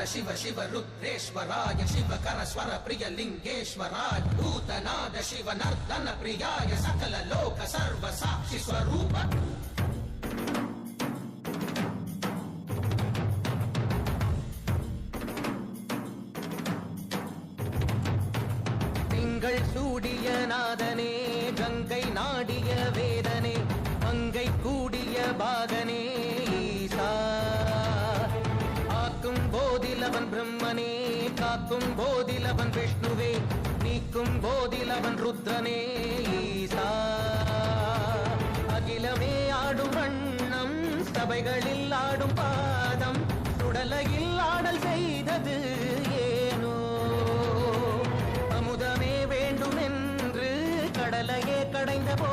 शिव शिव रुद्रेश्वराय शिवकर स्वर प्रिय लिंगेश्वराय भूतनाद शिव नर्दन प्रियाय सकल लोक सर्व साक्षि स्वरूप சூடிய நாதனே கங்கை நாடிய வேதனே மங்கை கூடிய பாகனே ஈசா ஆக்கும் போதிலவன் பிரம்மனே காக்கும் போதிலவன் விஷ்ணுவே நீக்கும் போதிலவன் ருத்ரனே ஈசா அகிலமே ஆடும் வண்ணம் சபைகளில் ஆடும் பாதம் சுடலையில் ஆடல் செய்தது ஏனோ அமுதமே வேண்டும் என்று கடலையே கடைந்த போ